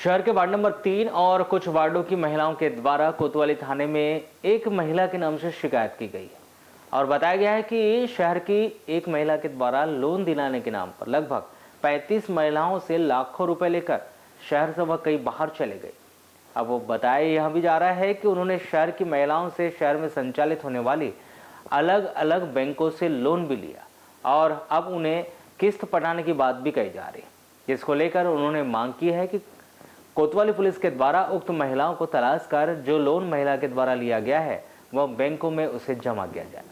शहर के ward number 3 और कुछ वार्डों की महिलाओं के द्वारा कोतवाली थाने में एक महिला के नाम से शिकायत की गई है और बताया गया है कि शहर की एक महिला के द्वारा लोन दिलाने के नाम पर लगभग 35 महिलाओं से लाखों रुपए लेकर शहर से वह कई बाहर चले गए। अब वो बताया यह भी जा रहा है कि उन्होंने शहर की महिलाओं से शहर में संचालित होने वाली अलग अलग बैंकों से लोन भी लिया और अब उन्हें किस्त पटाने की बात भी कही जा रही है, जिसको लेकर उन्होंने मांग की है कि कोतवाली पुलिस के द्वारा उक्त महिलाओं को तलाश कर जो लोन महिला के द्वारा लिया गया है वह बैंकों में उसे जमा किया जाए।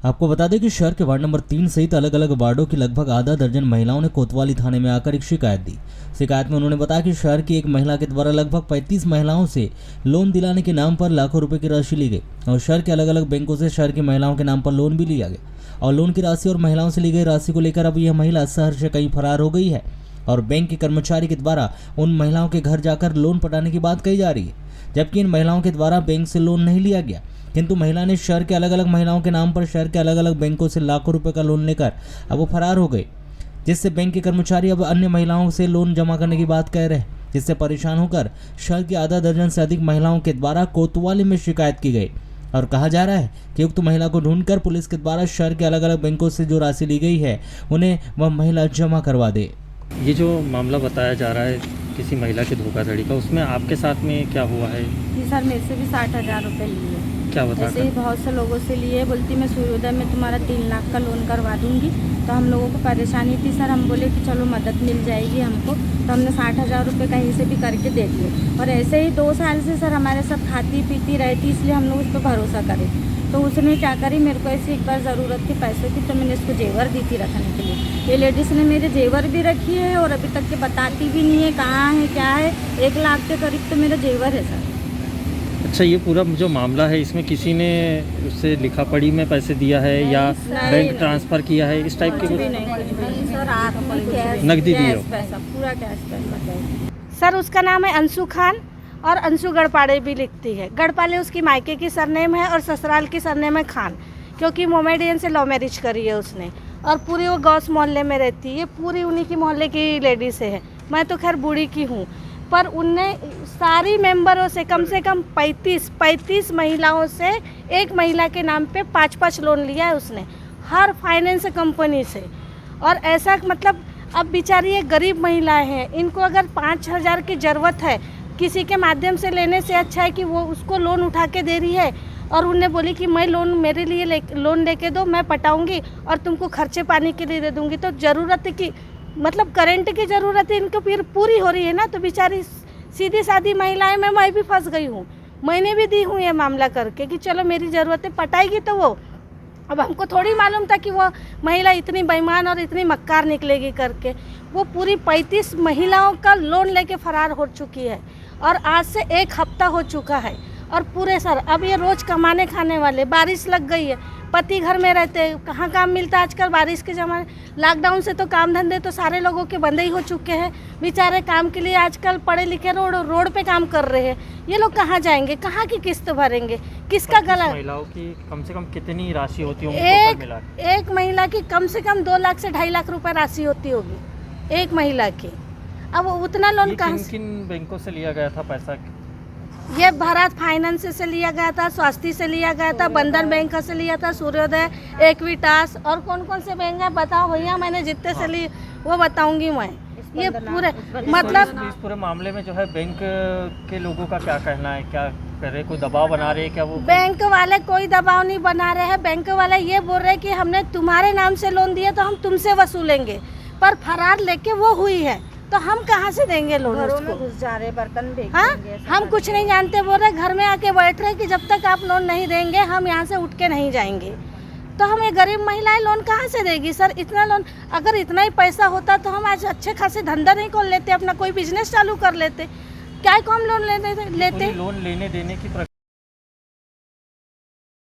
आपको बता दें कि शहर के वार्ड नंबर 3 सहित अलग अलग वार्डों की लगभग आधा दर्जन महिलाओं ने कोतवाली थाने में आकर एक शिकायत दी। शिकायत में उन्होंने बताया कि शहर की एक महिला के द्वारा लगभग 35 महिलाओं से लोन दिलाने के नाम पर लाखों रुपए की राशि ली गई और शहर के अलग अलग बैंकों से शहर की महिलाओं के नाम पर लोन भी लिया गया और लोन की राशि और महिलाओं से ली गई राशि को लेकर अब यह महिला शहर से कहीं फरार हो गई है और बैंक के कर्मचारी के द्वारा उन महिलाओं के घर जाकर लोन पटाने की बात कही जा रही है, जबकि इन महिलाओं के द्वारा बैंक से लोन नहीं लिया गया, किंतु महिला ने शहर के अलग अलग महिलाओं के नाम पर शहर के अलग अलग बैंकों से लाखों रुपए का लोन लेकर अब वो फरार हो गए, जिससे बैंक के कर्मचारी अब अन्य महिलाओं से लोन जमा करने की बात कह रहे हैं, जिससे परेशान होकर शहर की आधा दर्जन से अधिक महिलाओं के द्वारा कोतवाली में शिकायत की गई और कहा जा रहा है कि उक्त महिला को ढूंढकर पुलिस के द्वारा शहर के अलग अलग बैंकों से जो राशि ली गई है उन्हें वह महिला जमा करवा दे। ये जो मामला बताया जा रहा है किसी महिला के धोखाधड़ी का, उसमें आपके साथ में क्या हुआ है? जी सर, मेरे से भी 60,000 रुपये लिए। क्या बता? ऐसे ही बहुत से लोगों से लिए। बोलती मैं सूर्योदय में तुम्हारा 3 लाख का लोन करवा दूंगी। तो हम लोगों को परेशानी थी सर, हम बोले कि चलो मदद मिल जाएगी हमको, तो हमने 60,000 रुपये कहीं से भी करके दे दिए। और ऐसे ही 2 साल से सर हमारे सब खाती पीती रहती, इसलिए हम लोग उस पर भरोसा करें। तो उसने क्या करी, मेरे को ऐसी एक बार ज़रूरत थी पैसे की, तो मैंने इसको जेवर दी थी रखने के लिए। ये लेडीज़ ने मेरे जेवर भी रखी है और अभी तक के बताती भी नहीं है कहाँ है क्या है। 1 लाख के करीब तो मेरा जेवर है सर। अच्छा, ये पूरा जो मामला है इसमें किसी ने उससे लिखा पढ़ी में पैसे दिया है या बैंक ट्रांसफ़र किया है, इस टाइप के कुछ? नहीं सर, आप नकदी दिए हो? पैसा, पूरा कैश पैसा। सर उसका नाम है अंशु खान और अंशु गढ़पाड़े भी लिखती है। गढ़पाले उसकी मायके की सरनेम है और ससुराल की सरनेम है खान, क्योंकि मोमेडियन से लव मैरिज करी है उसने और पूरी वो गौस मोहल्ले में रहती है। ये पूरी उन्हीं की मोहल्ले की लेडी से है। मैं तो खैर बूढ़ी की हूँ, पर उनने सारी मेंबरों से कम 35 महिलाओं से एक महिला के नाम पे 5-5 लोन लिया है उसने, हर फाइनेंस कंपनी से। और ऐसा मतलब अब बेचारी ये गरीब महिलाएं हैं, इनको अगर 5,000 की ज़रूरत है किसी के माध्यम से लेने से अच्छा है कि वो उसको लोन उठा के दे रही है और उन्हें बोली कि मैं लोन मेरे लिए लोन लेके दो, मैं पटाऊंगी और तुमको खर्चे पानी के लिए दे दूंगी। तो ज़रूरत की मतलब करंट की ज़रूरत है इनको फिर पूरी हो रही है ना। तो बेचारी सीधी सादी महिलाएं में मैं भी फंस गई हूँ। मैंने भी दी हूँ ये मामला करके कि चलो मेरी ज़रूरतें पटाएगी तो वो। अब हमको थोड़ी मालूम था कि वो महिला इतनी बेईमान और इतनी मक्कार निकलेगी करके। वो पूरी 35 महिलाओं का लोन लेके फरार हो चुकी है और आज से 1 हफ्ता हो चुका है। और पूरे सर अब ये रोज़ कमाने खाने वाले, बारिश लग गई है, पति घर में रहते हैं, कहाँ काम मिलता है आजकल बारिश के ज़माने। लॉकडाउन से तो काम धंधे तो सारे लोगों के बंद ही हो चुके हैं। बेचारे काम के लिए आजकल पढ़े लिखे रोड पे काम कर रहे हैं। ये लोग कहाँ जाएंगे, कहाँ की किस्त भरेंगे, किसका गला? महिलाओं की कम से कम कितनी राशि होती होगी? एक महिला की कम से कम 2 लाख से 2.5 लाख रुपए राशि होती होगी एक महिला की। अब उतना लोन कहाँ से? किन बैंकों से लिया गया था पैसा? ये भारत फाइनेंस से लिया गया था, स्वास्थ्य से लिया गया था, बंधन बैंक से लिया था, सूर्योदय, इक्विटास और कौन कौन से बैंक है बताओ भैया, मैंने जितने से ली वो बताऊंगी मैं। ये पूरे मतलब इस पूरे मामले में जो है बैंक के लोगों का क्या कहना है, क्या कर रहे, कोई दबाव बना रहे हैं क्या? वो बैंक वाले कोई दबाव नहीं बना रहे हैं। बैंक वाले ये बोल रहे हैं कि हमने तुम्हारे नाम से लोन दिया तो हम तुमसे वसूलेंगे, पर फरार लेके वो हुई है तो हम कहाँ से देंगे लोन? घरों में घुस जा रहे, बर्तन बेच हाँ, हम कुछ नहीं जानते। बोल रहे घर में आके बैठ रहे कि जब तक आप लोन नहीं देंगे हम यहाँ से उठ के नहीं जाएंगे। तो हम ये गरीब महिलाएं लोन कहाँ से देगी सर? इतना लोन, अगर इतना ही पैसा होता तो हम आज अच्छे खासे धंधा नहीं खोल लेते, अपना कोई बिजनेस चालू कर लेते। क्या को हम लोन लेते? लोन लेने देने की